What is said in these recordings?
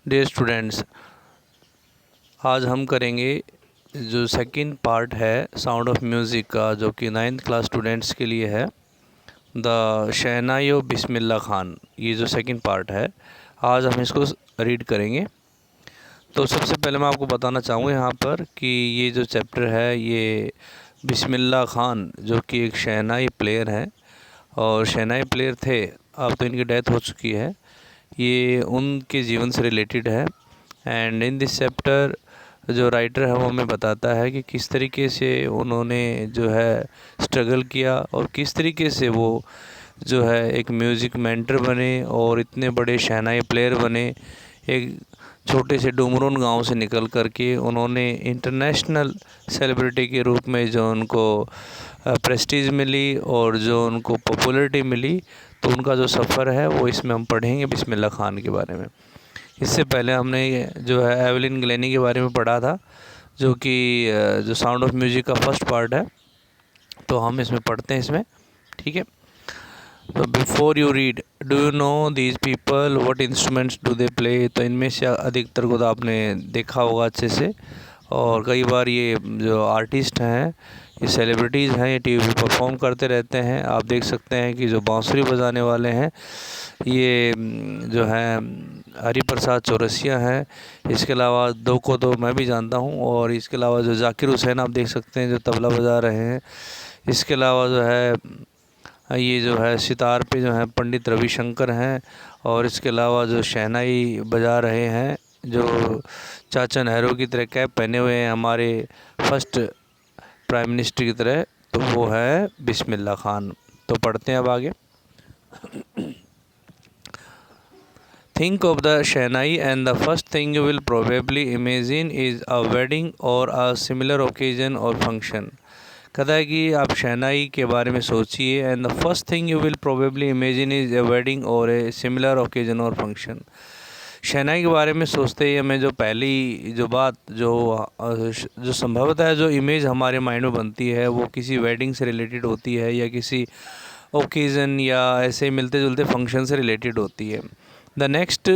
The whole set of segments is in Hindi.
डियर स्टूडेंट्स, आज हम करेंगे जो सेकंड पार्ट है साउंड ऑफ म्यूज़िक का, जो कि 9th क्लास स्टूडेंट्स के लिए है, द शहनाई बिस्मिल्लाह खान। ये जो सेकंड पार्ट है, आज हम इसको रीड करेंगे। तो सबसे पहले मैं आपको बताना चाहूँगा यहाँ पर कि ये जो चैप्टर है, ये बिस्मिल्लाह खान जो कि एक शहनाई प्लेयर है और शहनाई प्लेयर थे, अब तो इनकी डेथ हो चुकी है। ये उनके जीवन से रिलेटेड है। एंड इन दिस चैप्टर जो राइटर है वो हमें बताता है कि किस तरीके से उन्होंने जो है स्ट्रगल किया और किस तरीके से वो जो है एक म्यूज़िक मेंटर बने और इतने बड़े शहनाई प्लेयर बने। एक छोटे से डुमरोन गांव से निकल कर के उन्होंने इंटरनेशनल सेलिब्रिटी के रूप में जो उनको प्रेस्टीज मिली और जो उनको पॉपुलैरिटी मिली, तो उनका जो सफ़र है वो इसमें हम पढ़ेंगे बिस्मिल्लाह खान के बारे में। इससे पहले हमने जो है एवलिन ग्लेनी के बारे में पढ़ा था, जो कि जो साउंड ऑफ म्यूज़िक का फर्स्ट पार्ट है। तो हम इसमें पढ़ते हैं इसमें, ठीक है। तो before you read, do you know these people, what instruments do they play. तो इनमें से अधिकतर को तो आपने देखा होगा अच्छे से, और कई बार ये जो आर्टिस्ट हैं, ये सेलिब्रिटीज़ हैं, ये टीवी पे परफॉर्म करते रहते हैं। आप देख सकते हैं कि जो बांसुरी बजाने वाले हैं ये जो हैं हरिप्रसाद चौरसिया हैं। इसके अलावा दो को तो मैं भी जानता हूँ, और इसके अलावा जो जाकिर हुसैन आप देख सकते हैं जो तबला बजा रहे हैं। इसके अलावा जो है ये जो है सितार पे जो है पंडित रविशंकर हैं, और इसके अलावा जो शहनाई बजा रहे हैं जो चाचा नेहरू की तरह कैप पहने हुए हैं, हमारे फर्स्ट प्राइम मिनिस्टर की तरह, तो वो है बिस्मिल्लाह खान। तो पढ़ते हैं अब आगे। Think of the Shehnai and the first thing you will probably imagine is a wedding or a similar occasion or function। कहता है कि आप शहनाई के बारे में सोचिए, and the first thing you will probably imagine is a wedding और ए सिमिलर ओकेजन और फंक्शन। शहनाई के बारे में सोचते ही हमें जो पहली जो बात जो संभवतः है जो इमेज हमारे माइंड में बनती है वो किसी वेडिंग से रिलेटेड होती है, या किसी ओकेज़न या ऐसे मिलते जुलते फंक्शन से रिलेटेड होती है। The next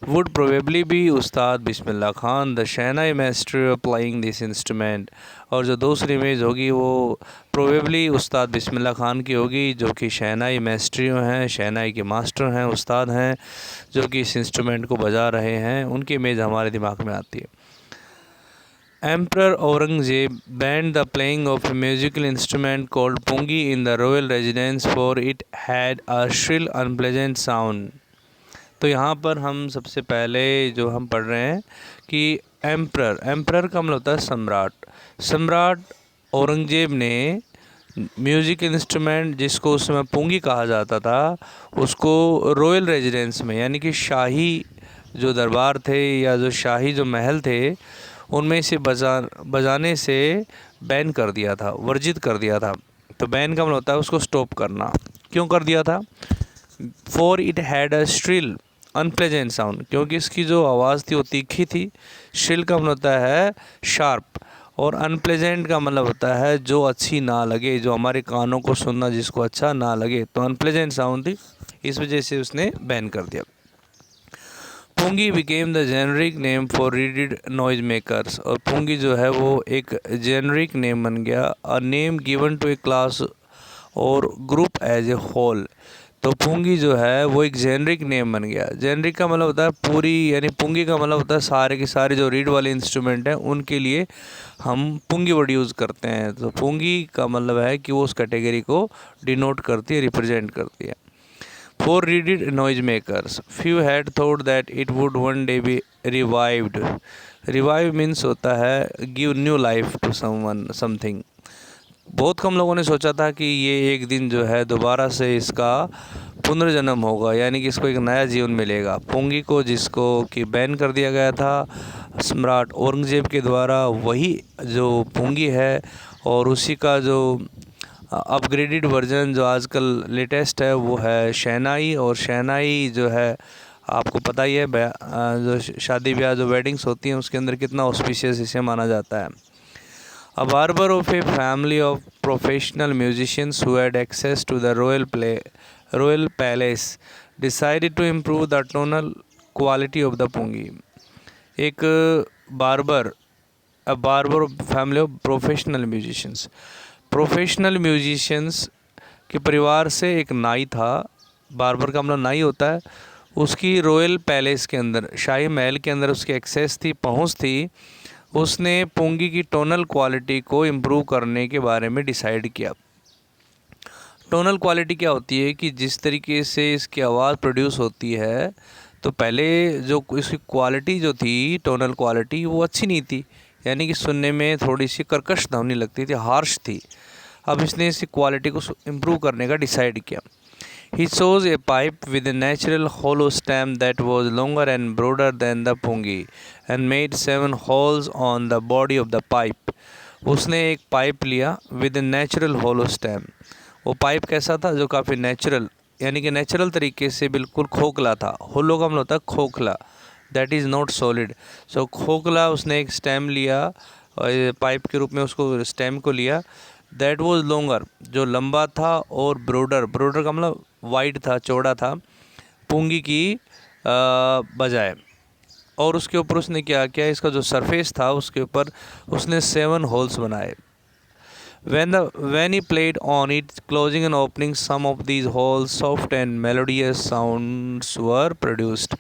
would probably be Ustad Bismillah Khan, the shehnai master playing this instrument. और जो दूसरी इमेज होगी वो प्रोबेबली उस्ताद बिस्मिल्लाह खान की होगी, जो कि शहनाई मास्टरियों हैं, शहनाई के मास्टर हैं, उस्ताद हैं, जो कि इस इंस्ट्रूमेंट को बजा रहे हैं। उनकी इमेज हमारे दिमाग में आती है। Emperor Aurangzeb banned the playing of a musical instrument called pungi in the royal residence for it had a shrill unpleasant sound. तो यहाँ पर हम सबसे पहले जो हम पढ़ रहे हैं कि एम्परर का मतलब होता है सम्राट। सम्राट औरंगजेब ने म्यूज़िक इंस्ट्रूमेंट, जिसको उस समय पुंगी कहा जाता था, उसको रॉयल रेजिडेंस में, यानी कि शाही जो दरबार थे या जो शाही जो महल थे, उनमें से बजाने से बैन कर दिया था, वर्जित कर दिया था। तो बैन का मतलब होता है उसको स्टॉप करना। क्यों कर दिया था? For it had a shrill unpleasant sound, क्योंकि इसकी जो आवाज़ थी वो तीखी थी। श्रिल का मतलब होता है शार्प, और अनप्लेजेंट का मतलब होता है जो अच्छी ना लगे, जो हमारे कानों को सुनना जिसको अच्छा ना लगे, तो अनप्लेजेंट साउंड थी, इस वजह से उसने बैन कर दिया। Pungi became the generic name for reeded noise makers. और पुंगी जो है वो एक जेनरिक नेम बन गया, a name given to a class और ग्रुप एज ए होल। तो पुंगी जो है वो एक जेनरिक नेम बन गया। जेनरिक का मतलब होता है पूरी, यानी पुंगी का मतलब होता है सारे के सारे जो रीड वाले इंस्ट्रूमेंट हैं उनके लिए हम पुंगी वर्ड यूज़ करते हैं। तो पुंगी का मतलब है कि वो उस कैटेगरी को डिनोट करती है, रिप्रेजेंट करती है। For reeded noise makers, few had thought that it would one day be revived. Revive means होता है give new life to someone something. बहुत कम लोगों ने सोचा था कि ये एक दिन जो है दोबारा से इसका पुनर्जन्म होगा, यानी कि इसको एक नया जीवन मिलेगा। पुंगी को, जिसको कि बैन कर दिया गया था सम्राट औरंगजेब के द्वारा, वही जो पुंगी है और उसी का जो अपग्रेडेड वर्जन जो आजकल लेटेस्ट है वो है शहनाई। और शहनाई जो है आपको पता ही है, जो शादी ब्याह जो वेडिंग्स होती हैं उसके अंदर कितना ऑस्पिशियस इसे माना जाता है। A barber of a family of professional musicians who had access to the royal palace decided to improve the tonal quality of the pungi. एक barber, a barber family of professional musicians के परिवार से एक नाई था। बार्बर का मतलब नाई होता है। उसकी रॉयल पैलेस के अंदर, शाही महल के अंदर उसकी एक्सेस थी, पहुंच थी। उसने पुंगी की टोनल क्वालिटी को इम्प्रूव करने के बारे में डिसाइड किया। टोनल क्वालिटी क्या होती है कि जिस तरीके से इसकी आवाज़ प्रोड्यूस होती है, तो पहले जो इसकी क्वालिटी जो थी, टोनल क्वालिटी, वो अच्छी नहीं थी, यानी कि सुनने में थोड़ी सी कर्कश ध्वनि लगती थी, हार्श थी। अब इसने इसकी क्वालिटी को इम्प्रूव करने का डिसाइड किया। He chose a pipe with a natural hollow stem that was longer and broader than the pungi and made 7 holes on the body of the pipe. उसने एक पाइप लिया with a natural hollow stem. वो पाइप कैसा था? जो काफ़ी नेचुरल, यानी कि नेचुरल तरीके से बिल्कुल खोखला था। होलो का मतलब होता है खोखला, दैट इज़ नॉट सॉलिड। सो खोखला उसने एक स्टेम लिया, पाइप के रूप में उसको स्टेम को लिया। दैट वॉज लॉन्गर, जो लंबा था, और ब्रोडर का मतलब वाइड था, चौड़ा था, पुंगी की बजाय। और उसके ऊपर उसने क्या किया, इसका जो सरफेस था उसके ऊपर उसने 7 होल्स बनाए। When he played on it, closing and opening some of these holes, soft and melodious sounds were produced.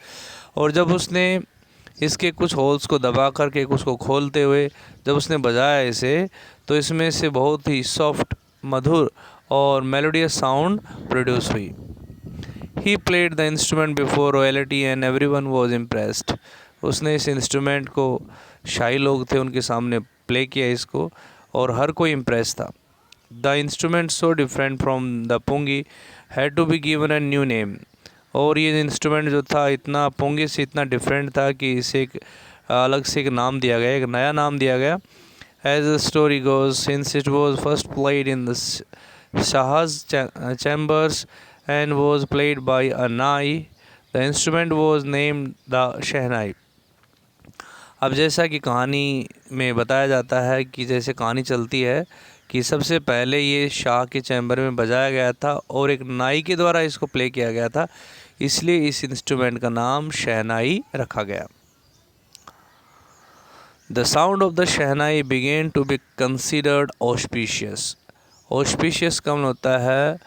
और जब उसने इसके कुछ होल्स को दबा करके उसको खोलते हुए जब उसने बजाया इसे, तो इसमें से बहुत ही सॉफ्ट, मधुर और मेलोडियस साउंड प्रोड्यूस हुई। He played the instrument before royalty and everyone was impressed. उसने इस इंस्ट्रूमेंट को, शाही लोग थे उनके सामने प्ले किया इसको, और हर कोई इम्प्रेस था। The instrument so different from the pungi had to be given a new name. और ये इंस्ट्रूमेंट जो था इतना पुंगी से इतना डिफरेंट था कि इसे एक अलग से एक नाम दिया गया, एक नया नाम दिया गया। As the story goes, since it was first played in the shah's chambers and was played by a nai, the instrument was named the शहनाई। अब जैसा कि कहानी में बताया जाता है कि जैसे कहानी चलती है कि सबसे पहले ये शाह के चैम्बर में बजाया गया था और एक नाई के द्वारा इसको प्ले किया गया था, इसलिए इस इंस्ट्रूमेंट का नाम शहनाई रखा गया। The sound of the shehnai began to be considered auspicious. auspicious का मतलब होता है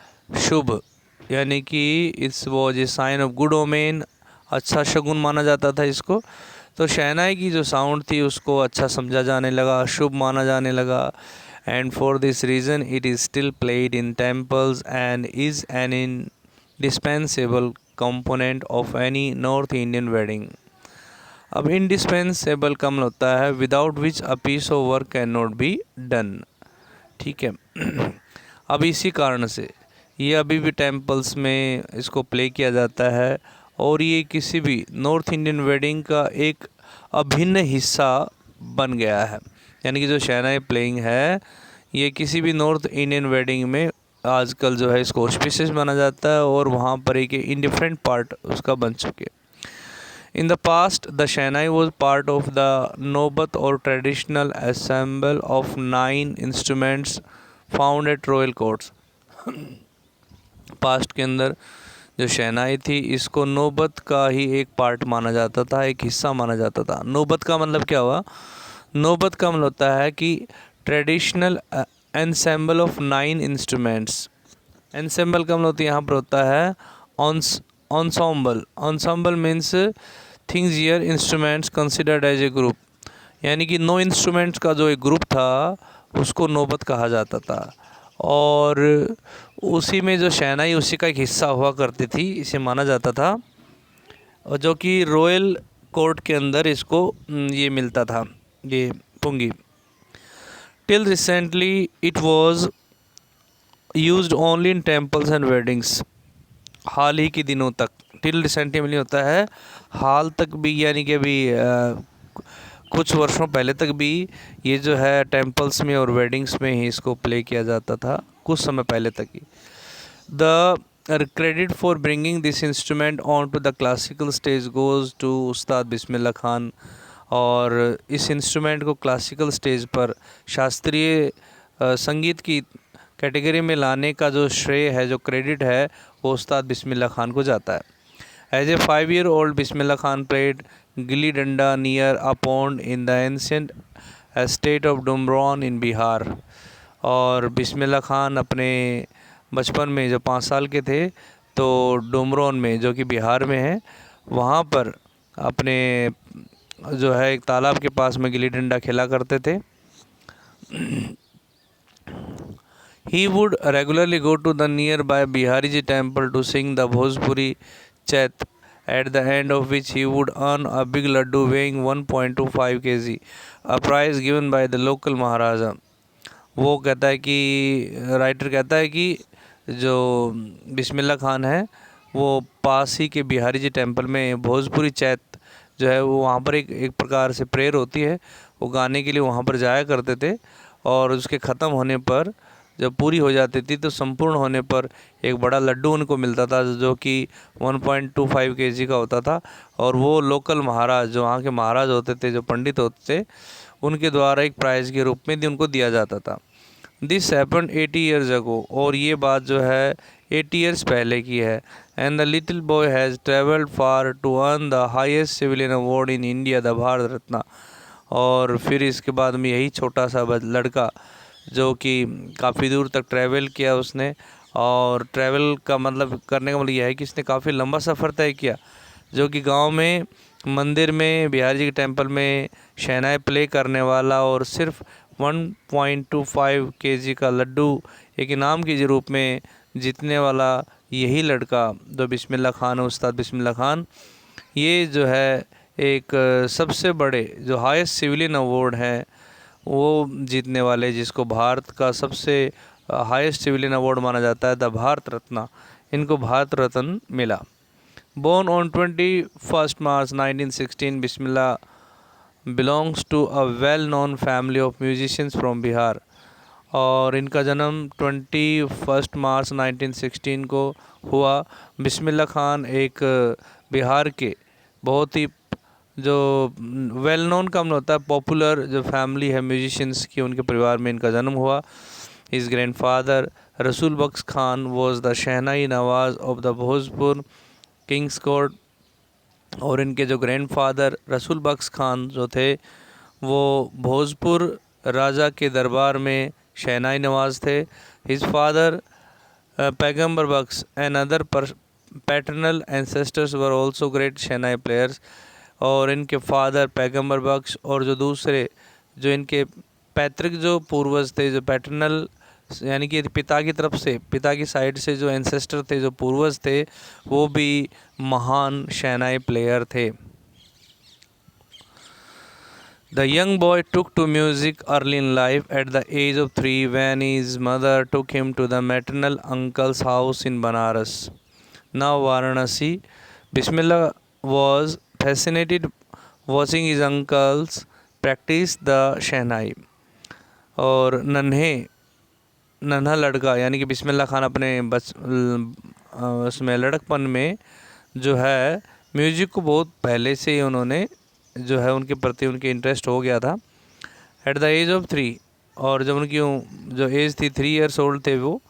शुभ, यानी कि it's was a sign of good omen, अच्छा शगुन माना जाता था इसको। तो शहनाई की जो साउंड थी उसको अच्छा समझा जाने लगा, शुभ माना जाने लगा। And for this reason it is still played in temples and is an indispensable component of any north Indian wedding. अब इंडिस्पेंसेबल का मतलब होता है without which a piece of work can not be done. ठीक है। अब इसी कारण से ये अभी भी टेम्पल्स में इसको प्ले किया जाता है, और ये किसी भी नॉर्थ इंडियन वेडिंग का एक अभिन्न हिस्सा बन गया है। यानी कि जो शहनाई प्लेइंग है ये किसी भी नॉर्थ इंडियन वेडिंग में आजकल जो है इसको ऑस्पिशियस माना जाता है, और वहाँ पर एक इंडिफरेंट पार्ट उसका बन चुके। In the past the shehnai was part of the नौबत और traditional assemble of 9 instruments found at royal courts. Past के अंदर जो शहनाई थी इसको नौबत का ही एक पार्ट माना जाता था, एक हिस्सा माना जाता था। नौबत का मतलब क्या हुआ? नौबत का मतलब होता है कि traditional ensemble of 9 instruments. Ensemble का मतलब यहाँ पर होता है ensemble. Ensemble means things here instruments considered as a group, यानी कि 9 इंस्ट्रूमेंट्स का जो एक ग्रुप था उसको नौबत कहा जाता था, और उसी में जो शहनाई उसी का एक हिस्सा हुआ करती थी, इसे माना जाता था, और जो कि रॉयल कोर्ट के अंदर इसको ये मिलता था, ये pungi. Till recently it was used only in temples and weddings. हाल ही के दिनों तक, टिल रिसेंटली होता है हाल तक भी, यानी कि अभी कुछ वर्षों पहले तक भी ये जो है टेम्पल्स में और वेडिंग्स में ही इसको प्ले किया जाता था, कुछ समय पहले तक ही। The credit for bringing this instrument on to the classical stage goes to Ustad Bismillah Khan. और इस इंस्ट्रूमेंट को क्लासिकल स्टेज पर शास्त्रीय संगीत की कैटेगरी में लाने का जो श्रेय है, जो क्रेडिट है, वो उस्ताद बिस्मिल्लाह खान को जाता है। As a 5-year-old, Bismillah Khan played gilli danda near a pond in the ancient state of डुमरान in Bihar. और बिस्मिल्लाह खान अपने बचपन में जब 5 साल के थे तो डुमरान में, जो कि बिहार में है, वहाँ पर अपने जो है एक तालाब के पास में गिल्ली डंडा खेला करते थे। He would regularly go to the nearby Bihariji temple to sing the Bhojpuri Chet, at the end of which he would earn a big laddu weighing 1.25 kg, a prize given by the local Maharaja। वो कहता है कि राइटर कहता है कि जो बिस्मिल्लाह खान है वो पास ही के बिहारी जी टेम्पल में भोजपुरी चैत जो है वो वहाँ पर एक प्रकार से प्रेयर होती है, वो गाने के लिए वहाँ पर जाया करते थे। और उसके ख़त्म होने पर जब पूरी हो जाती थी तो संपूर्ण होने पर एक बड़ा लड्डू उनको मिलता था जो कि 1.25 kg का होता था। और वो लोकल महाराज, जो वहाँ के महाराज होते थे, जो पंडित होते थे, उनके द्वारा एक प्राइज़ के रूप में उनको दिया जाता था। दिस हैपन्ड 80 years ago, और ये बात जो है 80 years पहले की है। And the little boy has travelled far to earn the highest civilian award in India, the Bharat Ratna. और फिर इसके बाद में यही छोटा सा लड़का जो कि काफ़ी दूर तक ट्रैवल किया उसने, और ट्रैवल का मतलब करने का मतलब यह है कि इसने काफ़ी लंबा सफ़र तय किया, जो कि गांव में मंदिर में बिहारी जी के टेम्पल में शहनाई प्ले करने वाला और सिर्फ 1.25 kg का लड्डू एक इनाम के रूप में जीतने वाला यही लड़का जो बिस्मिल्लाह खान है, उस्ताद बिस्मिल्लाह खान, ये जो है एक सबसे बड़े जो हाईएस्ट सिविलियन अवार्ड है वो जीतने वाले, जिसको भारत का सबसे हाईएस्ट सिविलियन अवार्ड माना जाता है, द भारत रत्न, इनको भारत रत्न मिला। Born on 21 March 1916, Bismillah belongs to a well known family of musicians from Bihar. और इनका जन्म 21 March 1916 को हुआ। बिस्मिल्लाह खान एक बिहार के बहुत ही जो वेल नोन का मतलब होता है पॉपुलर जो फैमिली है म्यूजिशियंस की, उनके परिवार में इनका जन्म हुआ। His grandfather Rasool Bakhsh Khan was the shehnai nawaz of the Bhojpur kings court. और इनके जो ग्रैंडफादर रसूल बख्श खान जो थे वो भोजपुर राजा के दरबार में शहनाई नवाज थे। His father Paigambar Bakhsh and other paternal ancestors were also great shehnai players. और इनके फादर पैगम्बर बख्श और जो दूसरे जो इनके पैतृक जो पूर्वज थे, जो पैटर्नल यानी कि पिता की तरफ से, पिता की साइड से जो एंसेस्टर थे, जो पूर्वज थे, वो भी महान शहनाई प्लेयर थे। The young boy took to music early in life at the age of 3 when his mother took him to the maternal uncle's house in Banaras, now Varanasi. Bismillah was fascinated watching his uncles practice the शहनाई। और नन्हा लड़का यानी कि बिस्मिल्लाह खान अपने उसमें लड़कपन में जो है म्यूजिक को बहुत पहले से ही उन्होंने जो है उनके प्रति उनके इंटरेस्ट हो गया था। एट द एज ऑफ 3, और जब उनकी जो एज थी 3 years old थे वो,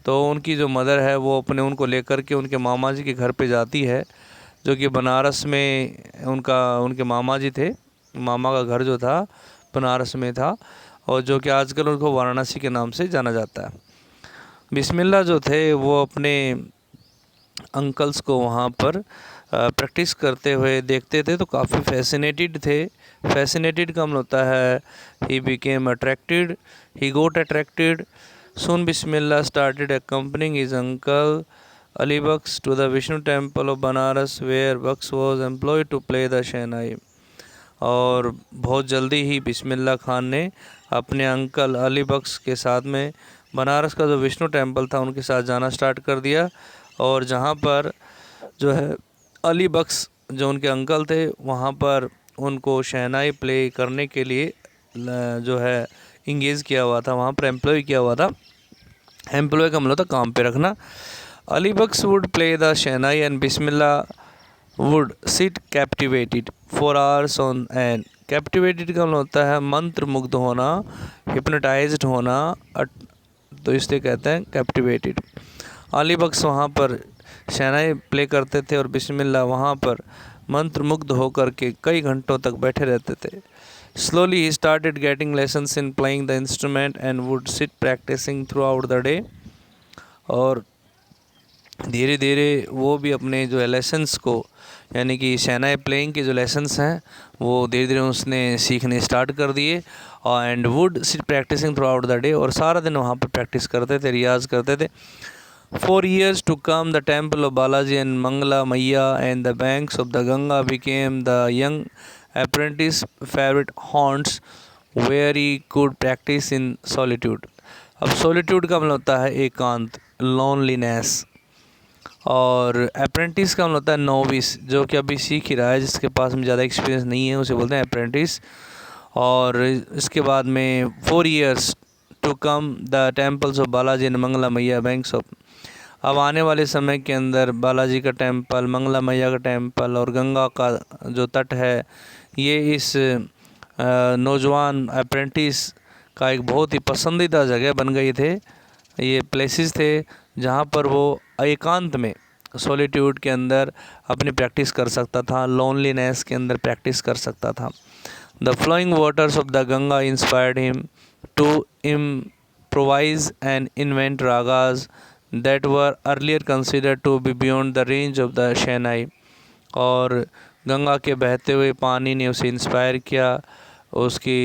तो उनकी जो मदर है वो उनको लेकर के उनके मामा जी के घर पे जाती है, जो कि बनारस में उनके मामा जी थे। मामा का घर जो था बनारस में था, और जो कि आजकल उनको वाराणसी के नाम से जाना जाता है। बिस्मिल्लाह जो थे वो अपने अंकल्स को वहाँ पर प्रैक्टिस करते हुए देखते थे तो काफ़ी फैसिनेटेड थे। फैसिनेटेड का मतलब होता है he became attracted, he got attracted. Soon Bismillah started accompanying his uncle Ali Bux to the Vishnu temple of Banaras where Bux was employed to play the शहनाई। और बहुत जल्दी ही बिस्मिल्लाह खान ने अपने अंकल अली बख्श के साथ में बनारस का जो विष्णु टेम्पल था उनके साथ जाना स्टार्ट कर दिया, और जहाँ पर जो है अली बख्श जो उनके अंकल थे वहाँ पर उनको शहनाई प्ले करने के लिए जो है इंगेज किया हुआ था, वहाँ पर एम्प्लॉय किया हुआ था। एम्प्लॉय का मतलब था काम पे रखना। Ali Bakhsh would play the shehnai and Bismillah would sit captivated for hours on end. Captivated का मतलब होता है मंत्र मुग्ध होना, हिप्नोटाइज्ड होना, तो इसलिए कहते हैं कैप्टिवेटेड। अली बख्श वहाँ पर शहनाई प्ले करते थे और बिस्मिल्लाह वहाँ पर मंत्रमुग्ध होकर के कई घंटों तक बैठे रहते थे। Slowly he started getting lessons in playing the instrument and would sit practicing throughout the day। और धीरे धीरे वो भी अपने जो लेसन्स को, यानी कि शहनाई प्लेइंग के जो लेसन्स हैं वो धीरे धीरे उसने सीखने स्टार्ट कर दिए। और and would sit practicing throughout the day, और सारा दिन वहाँ पर प्रैक्टिस करते थे, रियाज करते थे। 4 years to come, the temple of Balaji and Mangala Maiya and the banks of the Ganga became the young apprentice favorite haunts where he could practice in solitude। अब solitude का मतलब होता है एकांत, loneliness, और अप्रेंटिस का मतलब होता है नोविस, जो कि अभी सीख ही रहा है, जिसके पास में ज़्यादा एक्सपीरियंस नहीं है, उसे बोलते हैं अप्रेंटिस। और इसके बाद में 4 years to come the temples of Balaji and Mangala Maiya banks of. अब आने वाले समय के अंदर बालाजी का टेम्पल, मंगला मैया का टेम्पल और गंगा का जो तट है, ये इस नौजवान अप्रेंटिस का एक बहुत ही पसंदीदा जगह बन गई थे। ये प्लेसेस थे जहाँ पर वो एकांत में, सॉलिट्यूड के अंदर अपनी प्रैक्टिस कर सकता था, लोनलीनेस के अंदर प्रैक्टिस कर सकता था। The flowing waters of the Ganga inspired him to improvise and invent ragas that were earlier considered to be beyond the range of the शहनाई। और गंगा के बहते हुए पानी ने उसे इंस्पायर किया, उसकी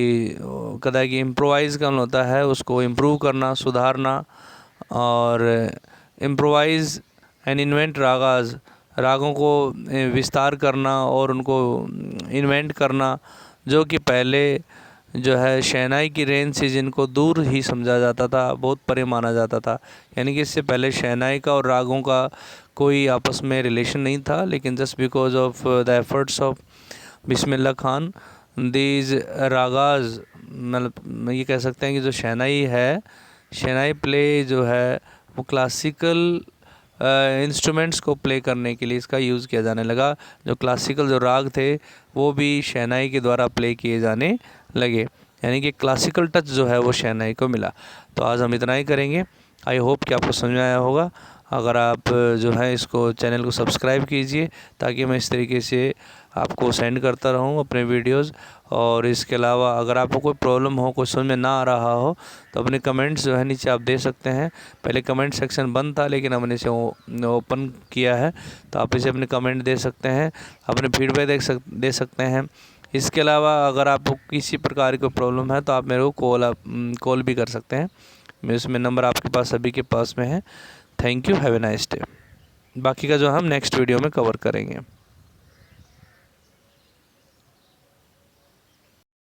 कदा की इम्प्रोवाइज़ का होता है उसको इम्प्रूव करना, सुधारना, और इम्प्रोवाइज़ एंड इन्वेंट रागाज, रागों को विस्तार करना और उनको इन्वेंट करना, जो कि पहले जो है शहनाई की रेंज से जिनको दूर ही समझा जाता था, बहुत परे माना जाता था। यानी कि इससे पहले शहनाई का और रागों का कोई आपस में रिलेशन नहीं था, लेकिन just because of the efforts of Bismillah Khan, these ragas, मतलब ये कह सकते हैं कि जो शहनाई है, शहनाई प्ले जो है वो क्लासिकल इंस्ट्रूमेंट्स को प्ले करने के लिए इसका यूज़ किया जाने लगा। जो क्लासिकल जो राग थे वो भी शहनाई के द्वारा प्ले किए जाने लगे, यानी कि क्लासिकल टच जो है वो शहनाई को मिला। तो आज हम इतना ही करेंगे। आई होप कि आपको समझ में आया होगा। अगर आप जो है इसको चैनल को सब्सक्राइब कीजिए ताकि मैं इस तरीके से आपको सेंड करता रहूं अपने वीडियोस। और इसके अलावा अगर आपको कोई प्रॉब्लम हो, कोई समझ में ना आ रहा हो, तो अपने कमेंट्स जो है नीचे आप दे सकते हैं। पहले कमेंट सेक्शन बंद था, लेकिन हमने इसे ओपन किया है, तो आप इसे अपने कमेंट दे सकते हैं, अपने फीडबैक दे सकते हैं। इसके अलावा अगर आपको किसी प्रकार की प्रॉब्लम है तो आप मेरे को कॉल भी कर सकते हैं। मेरे उसमें नंबर आपके पास सभी के पास में है। Thank you, have a nice day. बाकी का जो हम नेक्स्ट वीडियो में कवर करेंगे।